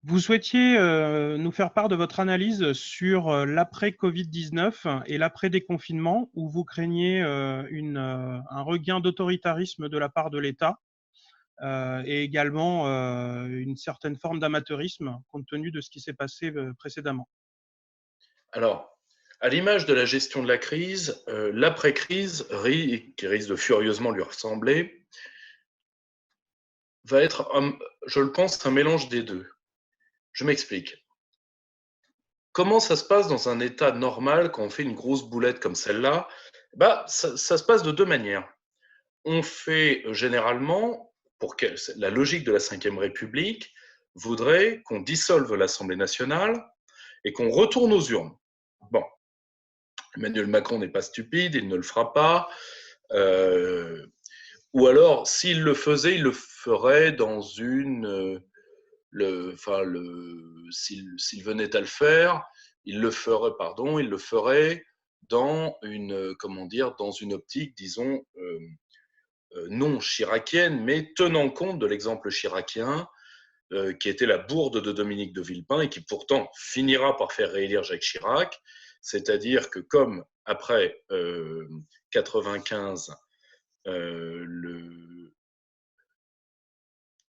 Vous souhaitiez nous faire part de votre analyse sur l'après-Covid-19 et l'après-déconfinement, où vous craignez un regain d'autoritarisme de la part de l'État et également une certaine forme d'amateurisme compte tenu de ce qui s'est passé précédemment. Alors, à l'image de la gestion de la crise, l'après-crise, qui risque de furieusement lui ressembler, va être, je le pense, un mélange des deux. Je m'explique. Comment ça se passe dans un état normal quand on fait une grosse boulette comme celle-là? Ça se passe de deux manières. On fait généralement, la logique de la Ve République voudrait qu'on dissolve l'Assemblée nationale et qu'on retourne aux urnes. Bon, Emmanuel Macron n'est pas stupide, il ne le fera pas. Euh, ou alors, s'il le faisait, il le ferait dans s'il venait à le faire, il le ferait dans dans une optique, disons, non chiracienne, mais tenant compte de l'exemple chiracien, qui était la bourde de Dominique de Villepin et qui pourtant finira par faire réélire Jacques Chirac. C'est-à-dire que comme après 95,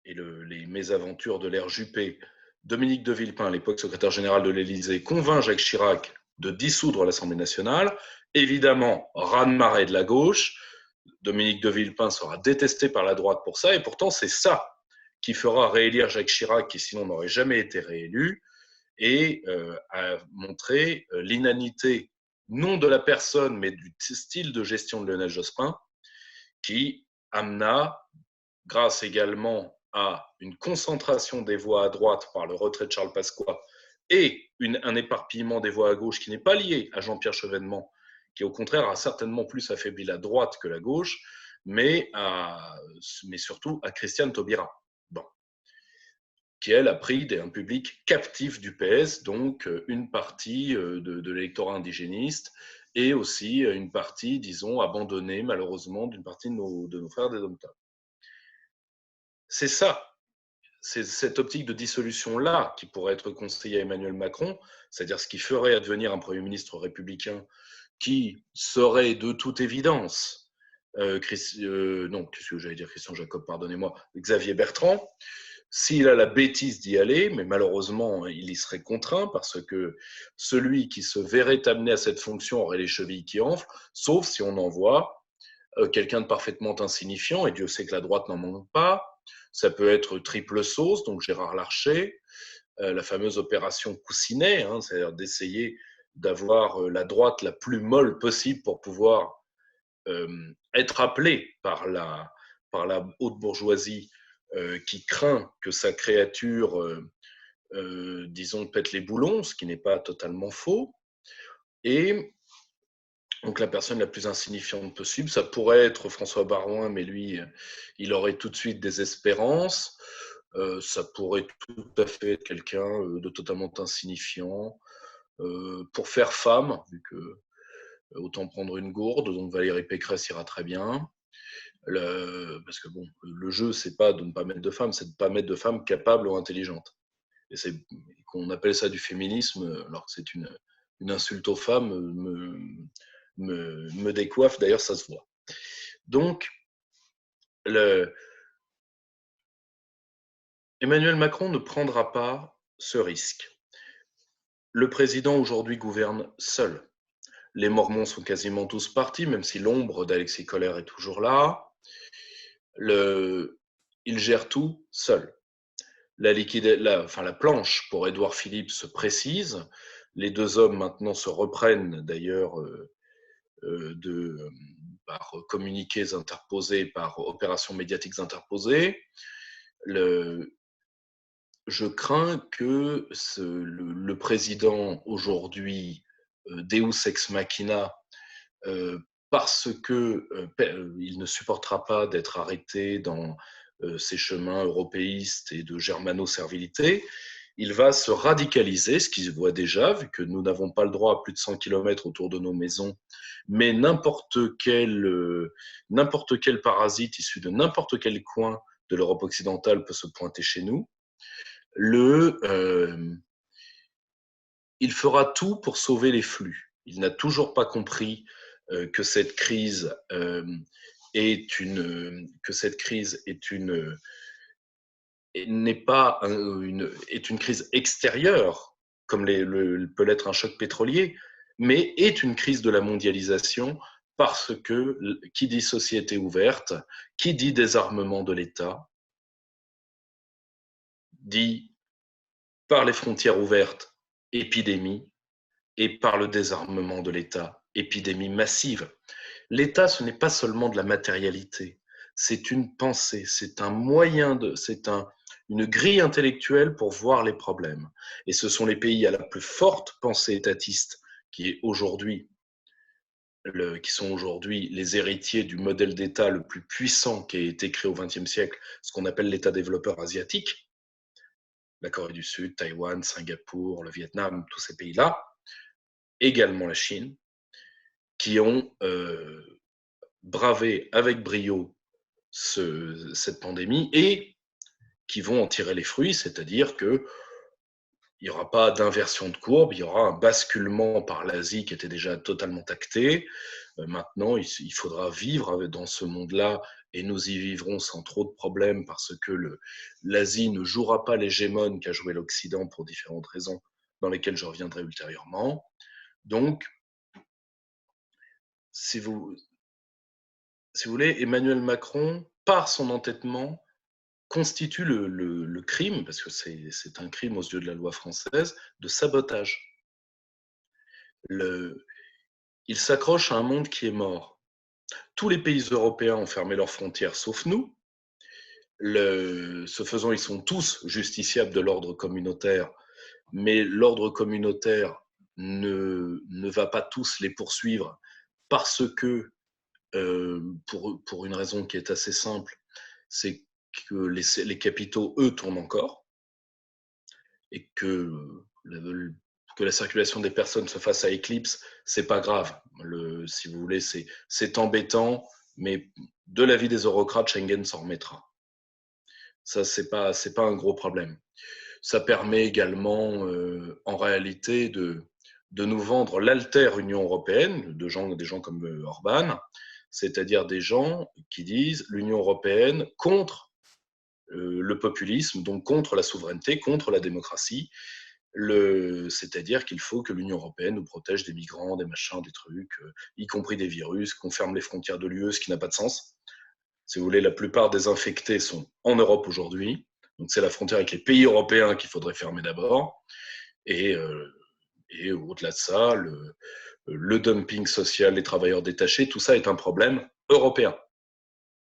les mésaventures de l'ère Juppé, Dominique de Villepin, à l'époque secrétaire général de l'Élysée, convainc Jacques Chirac de dissoudre l'Assemblée nationale. Évidemment, raz-de-marée de la gauche. Dominique de Villepin sera détesté par la droite pour ça, et pourtant c'est ça qui fera réélire Jacques Chirac, qui sinon n'aurait jamais été réélu, et a montré l'inanité, non de la personne, mais du style de gestion de Lionel Jospin, qui amena, grâce également à une concentration des voix à droite par le retrait de Charles Pasqua et un éparpillement des voix à gauche qui n'est pas lié à Jean-Pierre Chevènement, qui au contraire a certainement plus affaibli la droite que la gauche, mais surtout à Christiane Taubira, bon, qui elle a pris un public captif du PS, donc une partie de l'électorat indigéniste et aussi une partie, disons, abandonnée malheureusement d'une partie de nos frères des Domtar. C'est ça, c'est cette optique de dissolution-là qui pourrait être conseillée à Emmanuel Macron, c'est-à-dire ce qui ferait advenir un Premier ministre républicain qui serait de toute évidence, non, qu'est-ce que j'allais dire, Christian Jacob, pardonnez-moi, Xavier Bertrand, s'il a la bêtise d'y aller, mais malheureusement, il y serait contraint parce que celui qui se verrait amené à cette fonction aurait les chevilles qui enflent, sauf si on envoie quelqu'un de parfaitement insignifiant, et Dieu sait que la droite n'en manque pas. Ça peut être triple sauce, donc Gérard Larcher, la fameuse opération Coussinet, hein, c'est-à-dire d'essayer d'avoir la droite la plus molle possible pour pouvoir être appelé par la haute bourgeoisie qui craint que sa créature, disons, pète les boulons, ce qui n'est pas totalement faux. Et donc la personne la plus insignifiante possible, ça pourrait être François Baroin, mais lui, il aurait tout de suite des espérances. Ça pourrait tout à fait être quelqu'un de totalement insignifiant. Pour faire femme, vu que autant prendre une gourde, donc Valérie Pécresse ira très bien. Parce que bon, le jeu, c'est pas de ne pas mettre de femmes, c'est de ne pas mettre de femmes capables ou intelligentes. Et c'est qu'on appelle ça du féminisme, alors que c'est une insulte aux femmes, me décoiffe, d'ailleurs ça se voit. Donc, Emmanuel Macron ne prendra pas ce risque. Le président aujourd'hui gouverne seul. Les Mormons sont quasiment tous partis, même si l'ombre d'Alexis Kohler est toujours là. Il gère tout seul. La planche pour Édouard Philippe se précise. Les deux hommes maintenant se reprennent d'ailleurs par communiqués interposés, par opérations médiatiques interposées. Je crains que le président aujourd'hui, Deus ex machina, parce que il ne supportera pas d'être arrêté dans ces chemins européistes et de germano-servilité, il va se radicaliser, ce qui se voit déjà, vu que nous n'avons pas le droit à plus de 100 km autour de nos maisons, mais n'importe quel parasite issu de n'importe quel coin de l'Europe occidentale peut se pointer chez nous. il fera tout pour sauver les flux. Il n'a toujours pas compris que cette crise est une crise extérieure, comme peut l'être un choc pétrolier, mais est une crise de la mondialisation parce que qui dit société ouverte, qui dit désarmement de l'État, dit par les frontières ouvertes, épidémie, et par le désarmement de l'État, épidémie massive. L'État, ce n'est pas seulement de la matérialité, c'est une pensée, c'est un moyen, une grille intellectuelle pour voir les problèmes. Et ce sont les pays à la plus forte pensée étatiste qui sont aujourd'hui les héritiers du modèle d'État le plus puissant qui a été créé au XXe siècle, ce qu'on appelle l'État développeur asiatique, la Corée du Sud, Taïwan, Singapour, le Vietnam, tous ces pays-là, également la Chine, qui ont bravé avec brio cette pandémie et qui vont en tirer les fruits, c'est-à-dire qu'il n'y aura pas d'inversion de courbe, il y aura un basculement par l'Asie qui était déjà totalement acté. Maintenant, il faudra vivre dans ce monde-là et nous y vivrons sans trop de problèmes parce que l'Asie ne jouera pas l'hégémone qu'a joué l'Occident pour différentes raisons dans lesquelles je reviendrai ultérieurement. Donc, si vous voulez, Emmanuel Macron, par son entêtement, constitue le crime, parce que c'est un crime aux yeux de la loi française, de sabotage. Il s'accroche à un monde qui est mort. Tous les pays européens ont fermé leurs frontières, sauf nous. Ce faisant, ils sont tous justiciables de l'ordre communautaire, mais l'ordre communautaire ne va pas tous les poursuivre parce que, pour une raison qui est assez simple, c'est que les capitaux, eux, tournent encore et que la circulation des personnes se fasse à éclipse, c'est pas grave. Si vous voulez, c'est embêtant, mais de l'avis des eurocrates, Schengen s'en remettra. Ça, c'est pas un gros problème. Ça permet également, en réalité, de nous vendre l'alter-Union européenne, des gens comme Orban, c'est-à-dire des gens qui disent l'Union européenne contre le populisme, donc contre la souveraineté, contre la démocratie. C'est-à-dire qu'il faut que l'Union européenne nous protège des migrants, des machins, des trucs, y compris des virus, qu'on ferme les frontières de l'UE, ce qui n'a pas de sens. Si vous voulez, la plupart des infectés sont en Europe aujourd'hui. Donc c'est la frontière avec les pays européens qu'il faudrait fermer d'abord. Et au-delà de ça, le dumping social, les travailleurs détachés, tout ça est un problème européen.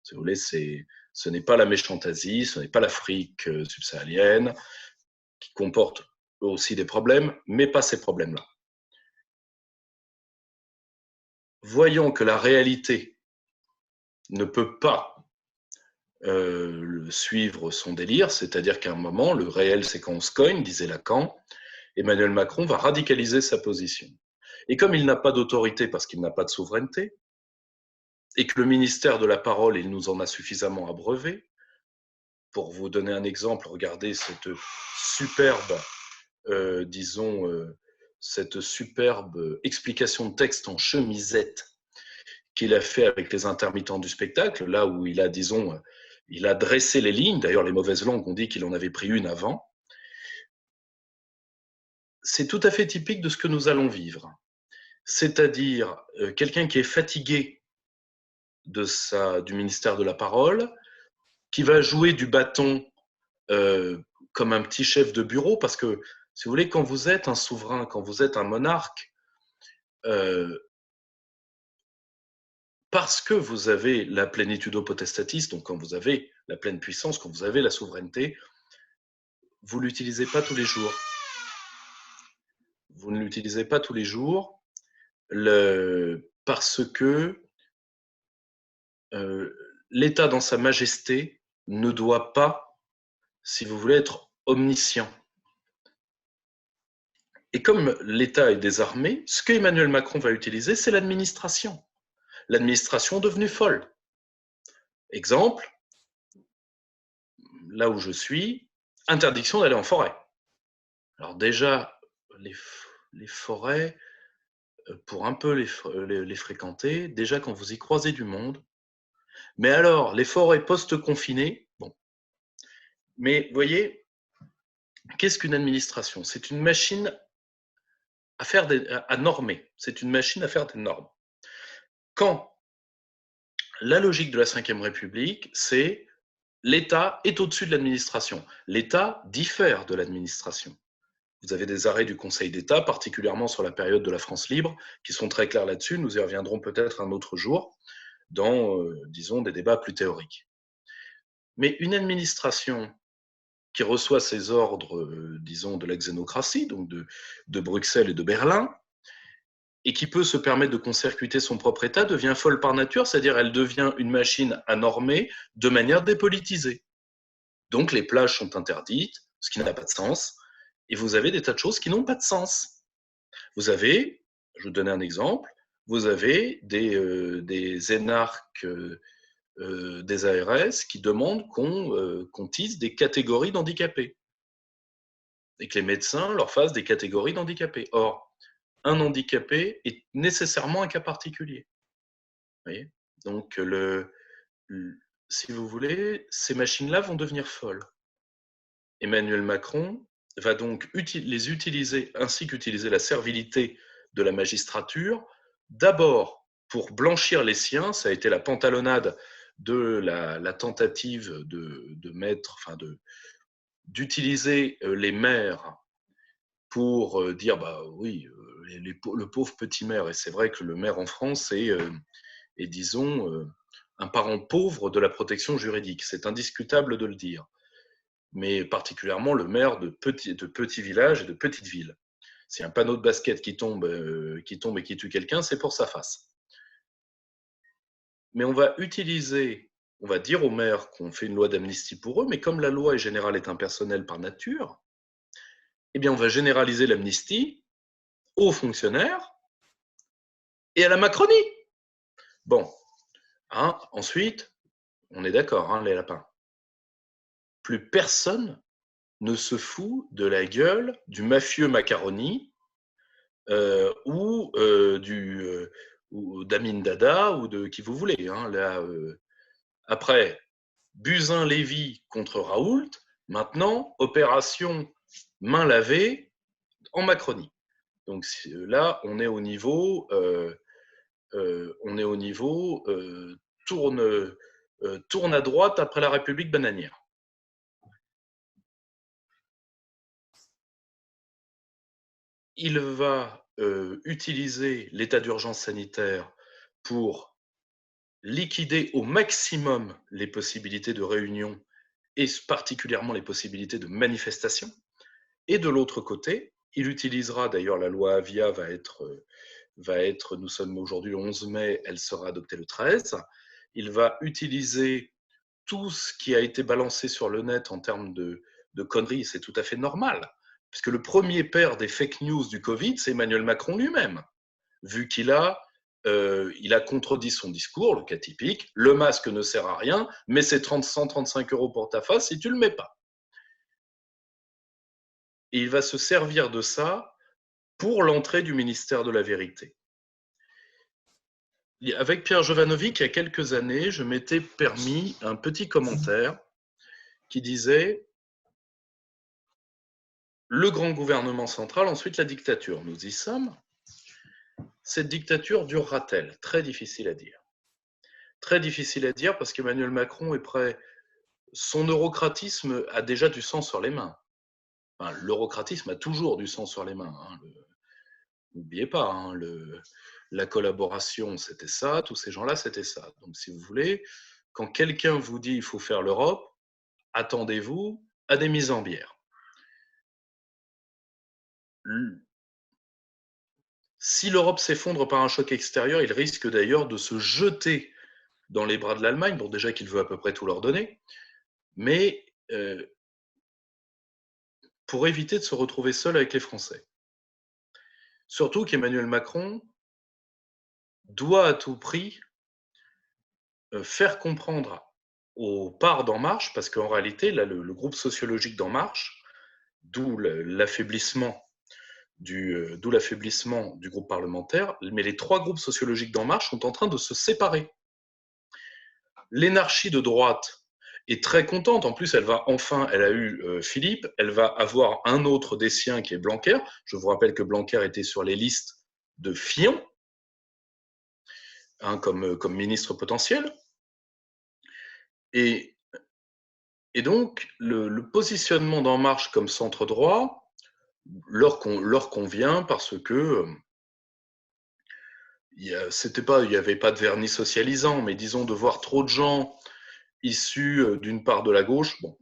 Si vous voulez, ce n'est pas la méchante Asie, ce n'est pas l'Afrique subsaharienne, qui comporte aussi des problèmes, mais pas ces problèmes-là. Voyant que la réalité ne peut pas suivre son délire, c'est-à-dire qu'à un moment, le réel c'est quand on se cogne, disait Lacan, Emmanuel Macron va radicaliser sa position. Et comme il n'a pas d'autorité parce qu'il n'a pas de souveraineté, et que le ministère de la parole, il nous en a suffisamment abreuvé, pour vous donner un exemple, regardez cette superbe, cette superbe explication de texte en chemisette qu'il a fait avec les intermittents du spectacle, là où il a, il a dressé les lignes. D'ailleurs, les mauvaises langues ont dit qu'il en avait pris une avant. C'est tout à fait typique de ce que nous allons vivre. C'est-à-dire quelqu'un qui est fatigué du ministère de la parole, qui va jouer du bâton comme un petit chef de bureau, parce que, si vous voulez, quand vous êtes un souverain, quand vous êtes un monarque, parce que vous avez la plénitudo potestatis, donc quand vous avez la pleine puissance, quand vous avez la souveraineté, vous ne l'utilisez pas tous les jours. Vous ne l'utilisez pas tous les jours parce que l'État dans sa majesté ne doit pas, si vous voulez, être omniscient. Et comme l'État est désarmé, ce qu'Emmanuel Macron va utiliser, c'est l'administration. L'administration devenue folle. Exemple, là où je suis, Interdiction d'aller en forêt. Alors déjà, les forêts, pour un peu les fréquenter, déjà quand vous y croisez du monde, mais alors les forêts post-confinées, bon. Mais vous voyez, qu'est-ce qu'une administration? C'est une machine à normer, c'est une machine à faire des normes. Quand la logique de la Ve République, c'est l'État est au-dessus de l'administration. L'État diffère de l'administration. Vous avez des arrêts du Conseil d'État, particulièrement sur la période de la France libre, qui sont très clairs là-dessus. Nous y reviendrons peut-être un autre jour, dans, disons, des débats plus théoriques. Mais une administration qui reçoit ses ordres, disons, de la xénocratie, donc de Bruxelles et de Berlin, et qui peut se permettre de court-circuiter son propre État, devient folle par nature, c'est-à-dire elle devient une machine à normer de manière dépolitisée. Donc les plages sont interdites, ce qui n'a pas de sens, et vous avez des tas de choses qui n'ont pas de sens. Vous avez, je vais vous donner un exemple, vous avez des énarques des ARS qui demandent qu'on tisse des catégories d'handicapés et que les médecins leur fassent des catégories d'handicapés. Or, un handicapé est nécessairement un cas particulier. Vous voyez? Donc, si vous voulez, ces machines-là vont devenir folles. Emmanuel Macron va donc les utiliser, ainsi qu'utiliser la servilité de la magistrature, d'abord pour blanchir les siens, ça a été la pantalonnade de la tentative de mettre, enfin d'utiliser les maires pour dire bah oui, le pauvre petit maire, et c'est vrai que le maire en France est disons, un parent pauvre de la protection juridique, c'est indiscutable de le dire, mais particulièrement le maire de petits villages et de petites villes. Si un panneau de basket qui tombe et qui tue quelqu'un, c'est pour sa face. Mais on va dire aux maires qu'on fait une loi d'amnistie pour eux, mais comme la loi générale est impersonnelle par nature, eh bien on va généraliser l'amnistie aux fonctionnaires et à la Macronie. Bon, hein, ensuite, on est d'accord, hein, les lapins. Plus personne ne se fout de la gueule du mafieux Macaroni ou d'Amin Dada ou de qui vous voulez. Hein, là, après, Buzyn-Lévy contre Raoult, maintenant, opération main lavée en Macronie. Donc là, on est au niveau, tourne à droite après la République bananière. Il va utiliser l'état d'urgence sanitaire pour liquider au maximum les possibilités de réunion et particulièrement les possibilités de manifestation. Et de l'autre côté, il utilisera, d'ailleurs la loi Avia va être, nous sommes aujourd'hui le 11 mai, elle sera adoptée le 13, il va utiliser tout ce qui a été balancé sur le net en termes de conneries, c'est tout à fait normal, puisque le premier père des fake news du Covid, c'est Emmanuel Macron lui-même, vu qu'il a contredit son discours, le cas typique, le masque ne sert à rien, mais c'est 135 € pour ta face si tu ne le mets pas. Et il va se servir de ça pour l'entrée du ministère de la Vérité. Avec Pierre Jovanovic, il y a quelques années, je m'étais permis un petit commentaire qui disait le grand gouvernement central, ensuite la dictature. Nous y sommes. Cette dictature durera-t-elle? Très difficile à dire. Très difficile à dire parce qu'Emmanuel Macron est prêt. Son eurocratisme a déjà du sang sur les mains. Enfin, l'eurocratisme a toujours du sang sur les mains. Hein. N'oubliez pas, hein, la collaboration, c'était ça, tous ces gens-là, c'était ça. Donc, si vous voulez, quand quelqu'un vous dit il faut faire l'Europe, attendez-vous à des mises en bière. Si l'Europe s'effondre par un choc extérieur, il risque d'ailleurs de se jeter dans les bras de l'Allemagne, bon déjà qu'il veut à peu près tout leur donner, mais pour éviter de se retrouver seul avec les Français. Surtout qu'Emmanuel Macron doit à tout prix faire comprendre aux parts d'En Marche, parce qu'en réalité, là, le groupe sociologique d'En Marche, d'où l'affaiblissement du groupe parlementaire, mais les 3 groupes sociologiques d'En Marche sont en train de se séparer. L'énarchie de droite est très contente. En plus, elle a eu Philippe, elle va avoir un autre des siens qui est Blanquer. Je vous rappelle que Blanquer était sur les listes de Fillon, hein, comme ministre potentiel. Et donc, le positionnement d'En Marche comme centre droit leur convient parce que il n'y avait pas de vernis socialisant, mais disons de voir trop de gens issus d'une part de la gauche. Bon.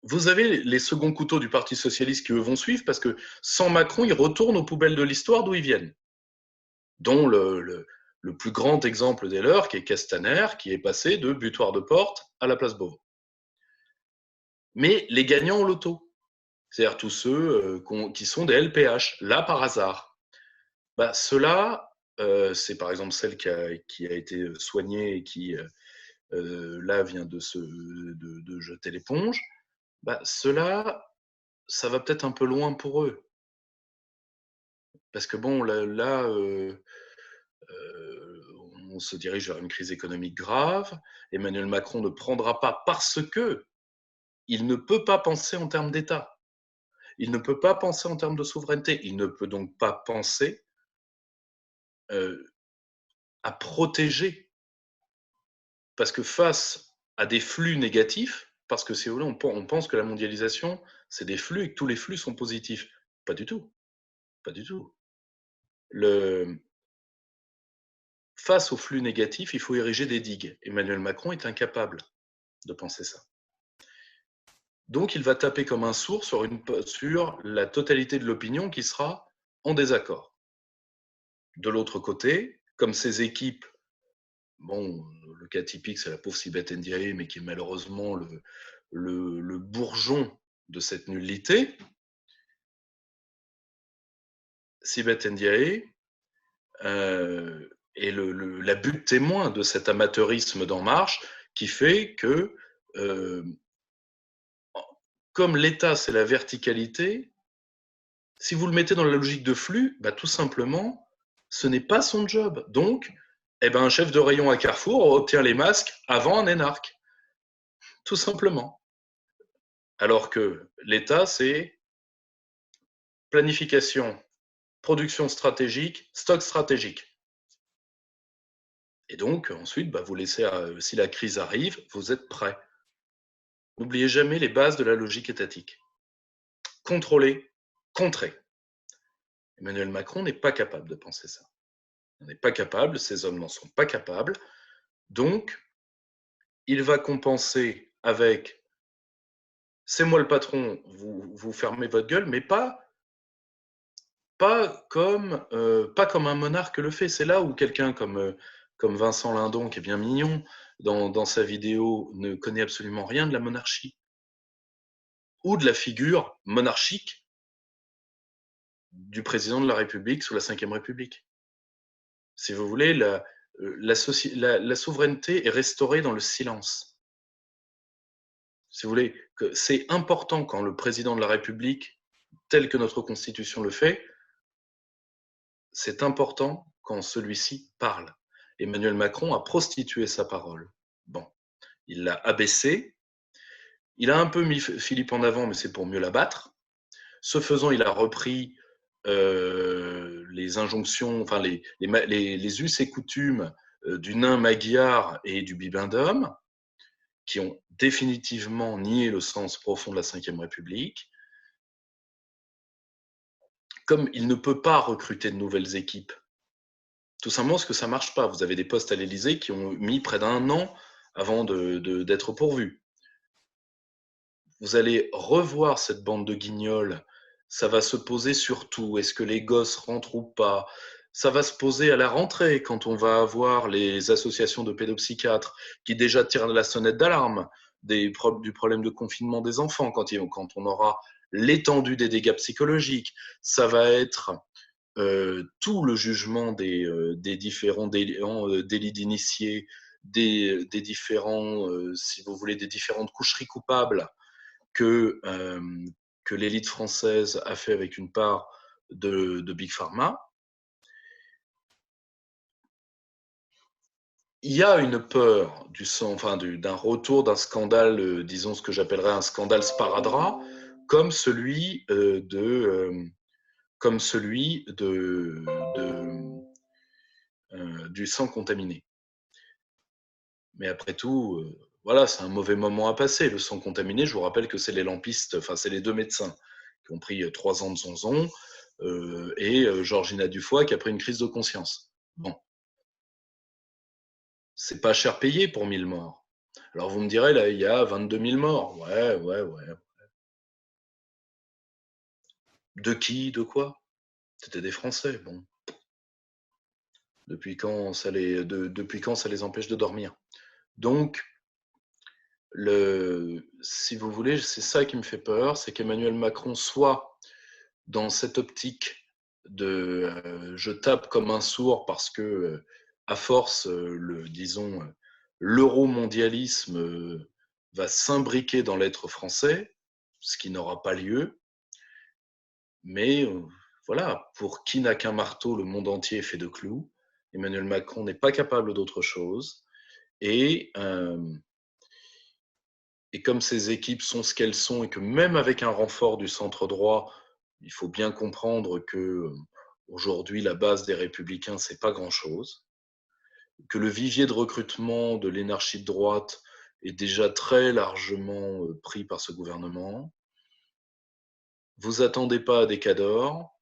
Vous avez les seconds couteaux du Parti socialiste qui, eux, vont suivre parce que sans Macron, ils retournent aux poubelles de l'histoire d'où ils viennent. Dont le plus grand exemple des leurs, qui est Castaner, qui est passé de butoir de porte à la place Beauvau. Mais les gagnants au loto, c'est-à-dire tous ceux qui sont des LPH, là par hasard, ceux-là, c'est par exemple celle qui a été soignée et qui, là, vient de jeter l'éponge. Ceux-là, ça va peut-être un peu loin pour eux. Parce que bon, là on se dirige vers une crise économique grave. Emmanuel Macron ne prendra pas parce que il ne peut pas penser en termes d'État. Il ne peut pas penser en termes de souveraineté. Il ne peut donc pas penser à protéger. Parce que face à des flux négatifs, parce que si vous voulez, on pense que la mondialisation, c'est des flux et que tous les flux sont positifs. Pas du tout. Pas du tout. Face aux flux négatifs, il faut ériger des digues. Emmanuel Macron est incapable de penser ça. Donc, il va taper comme un sourd sur la totalité de l'opinion qui sera en désaccord. De l'autre côté, comme ces équipes, bon, le cas typique, c'est la pauvre Sibeth Ndiaye, mais qui est malheureusement le bourgeon de cette nullité. Sibeth Ndiaye est la butte témoin de cet amateurisme d'En Marche qui fait que, comme l'État, c'est la verticalité, si vous le mettez dans la logique de flux, tout simplement, ce n'est pas son job. Donc, un chef de rayon à Carrefour obtient les masques avant un énarque. Tout simplement. Alors que l'État, c'est planification, production stratégique, stock stratégique. Et donc, ensuite, vous laissez, si la crise arrive, vous êtes prêt. N'oubliez jamais les bases de la logique étatique. Contrôler, contrer. Emmanuel Macron n'est pas capable de penser ça. On n'est pas capable, ces hommes n'en sont pas capables. Donc, il va compenser avec « c'est moi le patron, vous fermez votre gueule », mais pas comme un monarque le fait. C'est là où quelqu'un comme Vincent Lindon, qui est bien mignon, dans sa vidéo, ne connaît absolument rien de la monarchie ou de la figure monarchique du président de la République sous la Ve République. Si vous voulez, la souveraineté est restaurée dans le silence. Si vous voulez, que c'est important quand le président de la République, tel que notre Constitution le fait, c'est important quand celui-ci parle. Emmanuel Macron a prostitué sa parole. Bon, il l'a abaissée. Il a un peu mis Philippe en avant, mais c'est pour mieux l'abattre. Ce faisant, il a repris les injonctions, enfin les us et coutumes du nain magyar et du bibendum, qui ont définitivement nié le sens profond de la Ve République. Comme il ne peut pas recruter de nouvelles équipes, tout simplement parce que ça ne marche pas. Vous avez des postes à l'Élysée qui ont mis près d'1 an avant d'être pourvus. Vous allez revoir cette bande de guignols. Ça va se poser sur tout. Est-ce que les gosses rentrent ou pas? Ça va se poser à la rentrée quand on va avoir les associations de pédopsychiatres qui déjà tirent la sonnette d'alarme du problème de confinement des enfants, quand on aura l'étendue des dégâts psychologiques. Ça va être tout le jugement des différents délits d'initiés, des différents, si vous voulez, des différentes coucheries coupables que l'élite française a fait avec une part de Big Pharma. Il y a une peur d'un retour d'un scandale, disons ce que j'appellerais un scandale sparadrap, comme celui du sang contaminé. Mais après tout, voilà, c'est un mauvais moment à passer. Le sang contaminé, je vous rappelle que c'est les lampistes, enfin c'est les 2 médecins qui ont pris 3 ans de zonzon et Georgina Dufoy qui a pris une crise de conscience. Bon, c'est pas cher payé pour 1000 morts. Alors vous me direz, là, il y a 22 000 morts. Ouais. De qui? De quoi? C'était des Français, bon. Depuis quand ça les empêche de dormir? Donc, si vous voulez, c'est ça qui me fait peur, c'est qu'Emmanuel Macron soit dans cette optique de je tape comme un sourd parce que, à force, l'euromondialisme va s'imbriquer dans l'être français, ce qui n'aura pas lieu. Mais voilà, pour qui n'a qu'un marteau, le monde entier est fait de clous. Emmanuel Macron n'est pas capable d'autre chose. Et comme ces équipes sont ce qu'elles sont, et que même avec un renfort du centre droit, il faut bien comprendre que aujourd'hui, la base des Républicains, c'est pas grand-chose, que le vivier de recrutement de l'énarchie de droite est déjà très largement pris par ce gouvernement. Vous attendez pas à des cadors.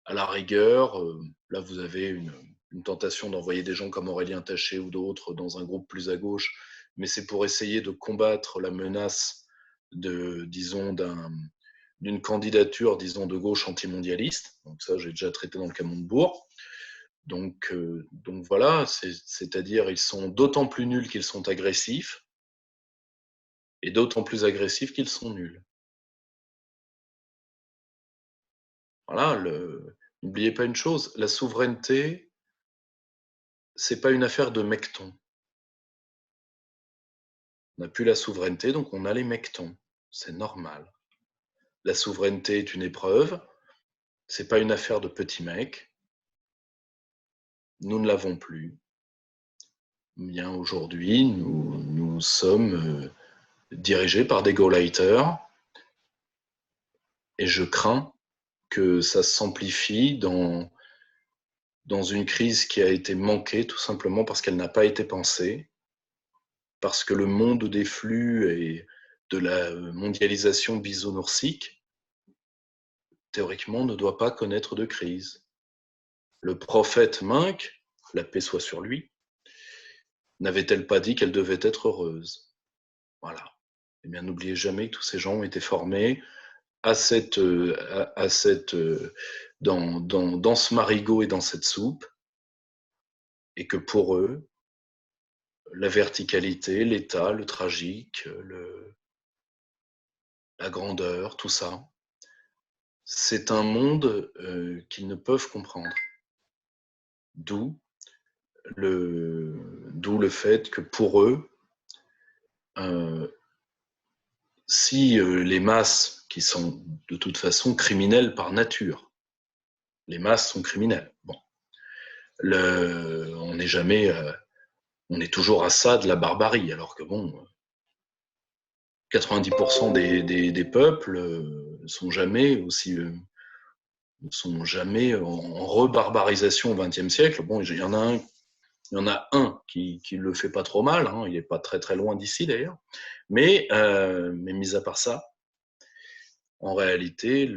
À la rigueur, là vous avez une tentation d'envoyer des gens comme Aurélien Taché ou d'autres dans un groupe plus à gauche, mais c'est pour essayer de combattre la menace d'une candidature, disons, de gauche antimondialiste. Donc ça, j'ai déjà traité dans le cas Montebourg. Donc voilà, c'est-à-dire ils sont d'autant plus nuls qu'ils sont agressifs et d'autant plus agressifs qu'ils sont nuls. Voilà, n'oubliez pas une chose, la souveraineté, c'est pas une affaire de mecton. On n'a plus la souveraineté, donc on a les mectons. C'est normal. La souveraineté est une épreuve, c'est pas une affaire de petits mecs. Nous ne l'avons plus. Bien aujourd'hui, nous sommes dirigés par des Gauleiters et je crains que ça s'amplifie dans une crise qui a été manquée tout simplement parce qu'elle n'a pas été pensée, parce que le monde des flux et de la mondialisation bisounoursique, théoriquement, ne doit pas connaître de crise. Le prophète Minck, la paix soit sur lui, n'avait-elle pas dit qu'elle devait être heureuse? Voilà. Eh bien, n'oubliez jamais que tous ces gens ont été formés dans ce marigot et dans cette soupe, et que pour eux, la verticalité, l'état, le tragique, la grandeur, tout ça, c'est un monde qu'ils ne peuvent comprendre. D'où le fait que pour eux, si les masses, qui sont de toute façon criminelles par nature, les masses sont criminelles. Bon, on n'est jamais, on est toujours à ça de la barbarie, alors que bon, 90% des peuples sont jamais en rebarbarisation au XXe siècle. Bon, il y en a un qui le fait pas trop mal, hein, il n'est pas très très loin d'ici d'ailleurs, mais mis à part ça, en réalité,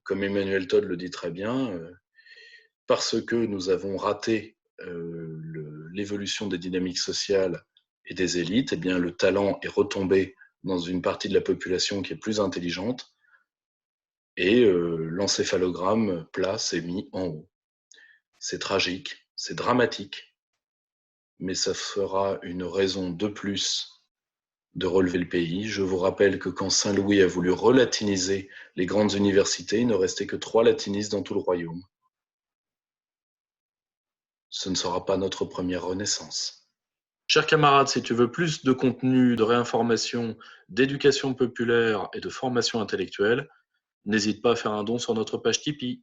comme Emmanuel Todd le dit très bien, parce que nous avons raté l'évolution des dynamiques sociales et des élites, eh bien, le talent est retombé dans une partie de la population qui est plus intelligente et l'encéphalogramme plat s'est mis en haut. C'est tragique, c'est dramatique, mais ça fera une raison de plus de relever le pays. Je vous rappelle que quand Saint-Louis a voulu relatiniser les grandes universités, il ne restait que 3 latinistes dans tout le royaume. ce ne sera pas notre première renaissance. Chers camarades, si tu veux plus de contenu, de réinformation, d'éducation populaire et de formation intellectuelle, n'hésite pas à faire un don sur notre page Tipeee.